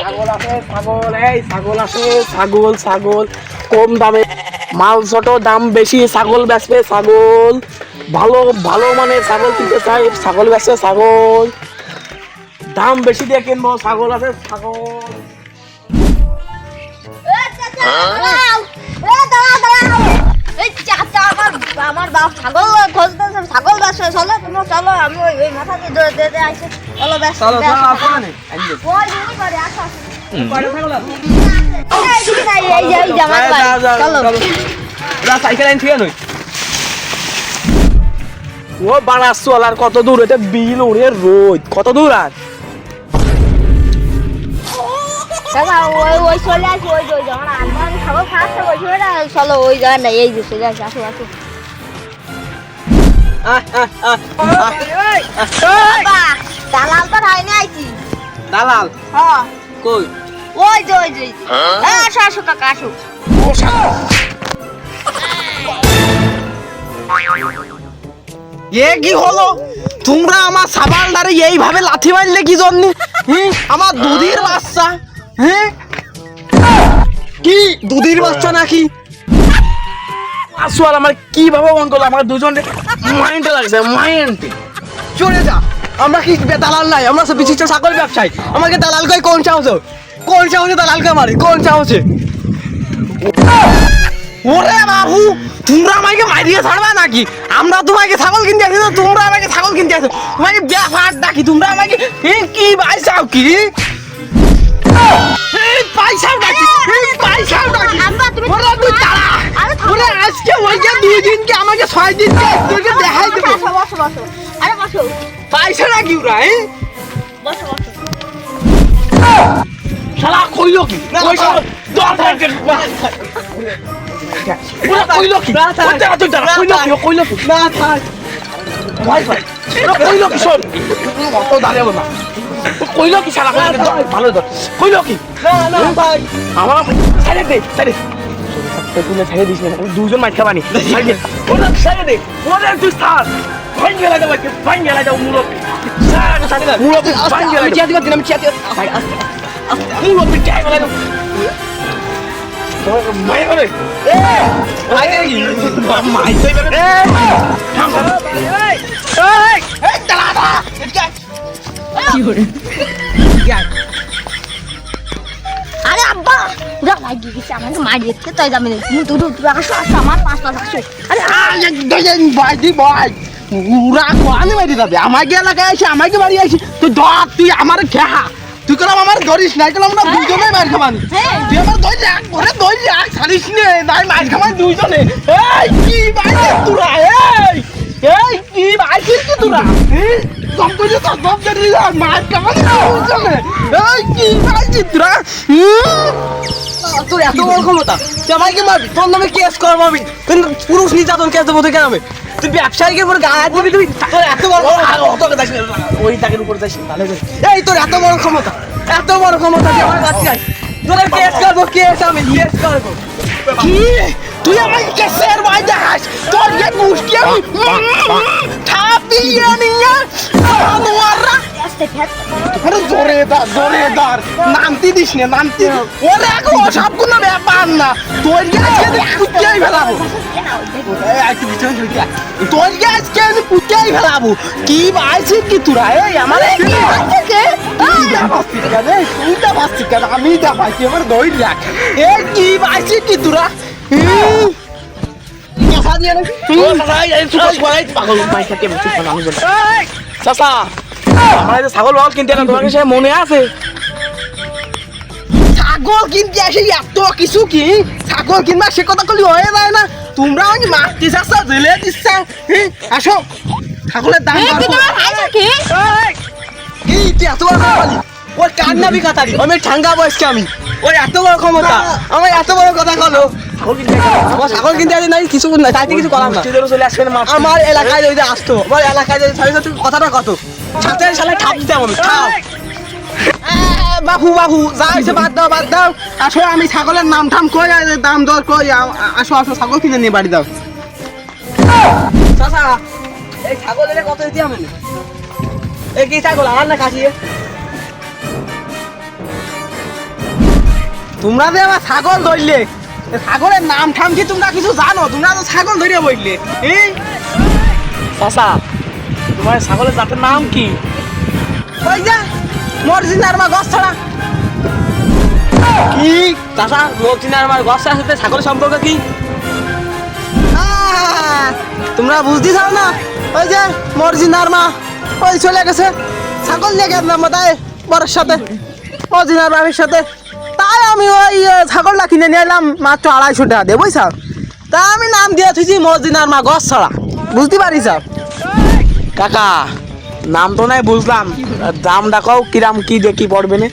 ছাগল আছে ছাগল, এই ছাগল আছে ছাগল, ছাগল কম দামে, মাল ছোট দাম বেশি, ছাগল বেচবে ছাগল, ভালো ভালো মানে ছাগল কিনতে চাই, ছাগল বেচবে ছাগল, দাম বেশি দিয়ে কিনবো, ছাগল আছে ছাগল। আমার বাপ ছাগল খুঁজতেছে, ছাগল ব্যবসা চলো, তোমরা চলো, আমি ওই মাথা দিয়ে আসছি, চলো ব্যবসা চলো চলো আসো না ওই দিনই করে আসো কয়টা ছাগল আছে? এই যে আমার বাড়ি, চলো সাইকেল আইন ঠিক নই ও বানাস চলার কত দূর, এটা বিল ওরে রোদ কত দূর আর দাদা ওই চলে আসি, ওই ওই যখন আমার ছাগল খাচ্ছে ওই সময়টা চলো ওই জায়গা নাই, এই যে চলে আসি, আসো আসো বাবা, দালাল তো ঠাই নিয়ে আইছি। দালাল হ্যাঁ কই ওই যে ওই যে আসো আসো কাকা আসো। এ কি হলো, তোমরা আমার সাবালদারে এইভাবে লাথি মারলে কি জন্য? আমার দুধের বাচ্চা, হ্যাঁ কি দুধের বাচ্চা নাকি? আসল আমার কিভাবে মন করলো, আমার দুজনে মাইন্ডে লাগছে, মাইন্ডে চলে যা। আমরা কি দালাল নাই, আমরা সব বিশিষ্ট ছাগল ব্যবসায়ী, আমাকে দালাল কই কোন সাহসে, কোন সাহসে দালালকে মারি, কোন সাহসে? ওরে বাবু, তোমরা আমাকে মারিয়ে ছাড়বা নাকি? আমরা তোমাকে ছাগল কিনতে আসি না, তোমরা আমাকে ছাগল কিনতে আসো, তোমাকে ব্যাপার ডাকি, তোমরা আমাকে কি পয়সাও কি পয়সাও ডাকি, পয়সাও ডাকি। ওরে তুই দাঁড়া, ওরে আজকে ওইকে 2 দিনকে আমাকে 6 দিনকে তোকে দেখাই দেবো। বসো বসো বসো, আরে বসো পয়সা নাকি ওরা? বসো বসো। শালা কইলো কি? পয়সা দরকার ওরা কইলো কি? ওটা তুই দাঁড়া, কইলো কি? না থাক ভাই ভাই, কইলো কি? শোন অত দাঁড়াবো না, কইলো কি? শালা ভালো ধর, কইলো কি? না ভাই আমার ছেড়ে দে, ছেড়ে তুই ছেড়ে দিস না, দুজন মাইর খাবানি, ছেড়ে দে ওরা, ছেড়ে দে ওরা, তুই থাক ভাই গেলা যাবে, ভাই গেলা যাও মুরব্বি, ছেড়ে দে মুরব্বি, ভাই গেলা যাও, আমি চিয়াতে ভাই আস্তে আস্তে মুরব্বি চাই গেলা যাও মাই করে এ ভাই কি মাই কই করে এ থাম এই এই দাঁড়া কি করে আরে আব্বা যা ভাই গিয়েছে আমাকে মারিয়ে দিতে, তাই যাবে না তুমি দুটো আসো আসো আমার পাঁচ আসো। আরে ভাই দি ভাই পুরা কোয়ানে মারি যাবে, আমাকে এলাকায় এসে আমাকে বাড়ি আইছি, তুই ধর, তুই আমার খেহা, তুই কলাম আমার ধরিস নাই, কলাম আমরা দুজনে মার খাবানি, তুই আমার ধরে রাখ, ঘরে ধরে রাখ, ছাড়িস নে, নাই মার খাবানি দুজনে। এই কি ভাই তোরা, এই কি ভাই কি তোরা, সব করে তো সব করে মার খাবানি দুজনে, এই কি ভাই তোরা, তোর এত বড় ক্ষমতা, তুই আমাকে মারবি, তোর নামে কেস করবো আমি, তুই পুরুষ নির্যাতন কেস দেবো থেকে নামে, তুই ব্যবসায়ীকে পরে গায়ে দিবি, তুই তোর এত বড় ওই তাকের উপর যাস তাহলে, এই তোর এত বড় ক্ষমতা, এত বড় ক্ষমতা, তুই আমার কাছে আয়, তোর কেস করবো, কেস আমি কেস করবো। কি তুই আমাকে কেসের ভয় দেখাস, তোর যে মুষ্টি আমি ছাপিয়ে নিয়ে মাররা, আরে জোরে দার নামতি দিস না, নামতি ওরে এখন সব কোনো ব্যাপার না, তোর আজকে পুতিয়াই ফেলাবো, তোর আজকে আমি পুতিয়াই ফেলাবো, কি বাইছিস কি তোরা, এই আমার আমি দেখাচ্ছি, আমার দই রাখ, এই কি বাইছিস কি তোরা, ছাগল বাগল কিনতে না, তোমার কাছে মনে আছে ছাগল কিনতে আসে এত কিছু কি, ছাগল কিনবা সে কথা কলি হয়ে যায় না, তোমরা আমাকে মারতে চাচ্ছ, জেলে দিচ্ছ, আসো ছাগলের দাম কি তুই এত বড় খালি, ওর কান্নাবি কাতারি, আমি ঠাঙ্গা বয়সকে আমি, ওর এত বড় ক্ষমতা, আমার এত বড় কথা কলো, আমার ছাগল কিনতে আসে নাই কিছু নাই, তাইতে কিছু করার না, চলে আসবেন আমার এলাকায় যদি আসতো, আমার এলাকায় যদি কথাটা কত সাথে সালে ঠাপ দিতাম আমি, ঠাপ। বাবু যা হয়েছে বাদ দাও, আসো আমি ছাগলের নাম ঠাম কই, দাম দর কই, আসো ছাগল কিনে নিয়ে বাড়ি দাও। চাচা এই ছাগলের কত দিতে হবে, এই কি ছাগল আমার না কাশি, তোমরা যে আমার ছাগল ধরলে ছাগলের নাম ঠাম কি তোমরা কিছু জানো? তোমরা তো ছাগল ধরে বললে এই চাচা তোমার ছাগলের জাতের নাম কি? ওই যে মর্জিনার মা গছ ছড়া। কি চাচা মর্জিনার আমার গছার সাথে ছাগলের সম্পর্ক কি? তোমরা বুঝতে চাও না? ওই যে মর্জিনার মা ওই চলে গেছে ছাগল নিয়ে গেলাম তাই বরের সাথে মর্জিনার বাড়ির সাথে। তাই আমি ওই ছাগলটা কিনে নিয়ে এলাম মাত্র 250 টাকা দিয়ে বুঝছো। তা আমি নাম দিয়ে থুইছি মর্জিনার মা গছ ছড়া। বুঝতে পারিস? কাকা নাম তো নাই বুঝলাম, দাম ডাকাও কিরাম কি দেখি পড়বে না?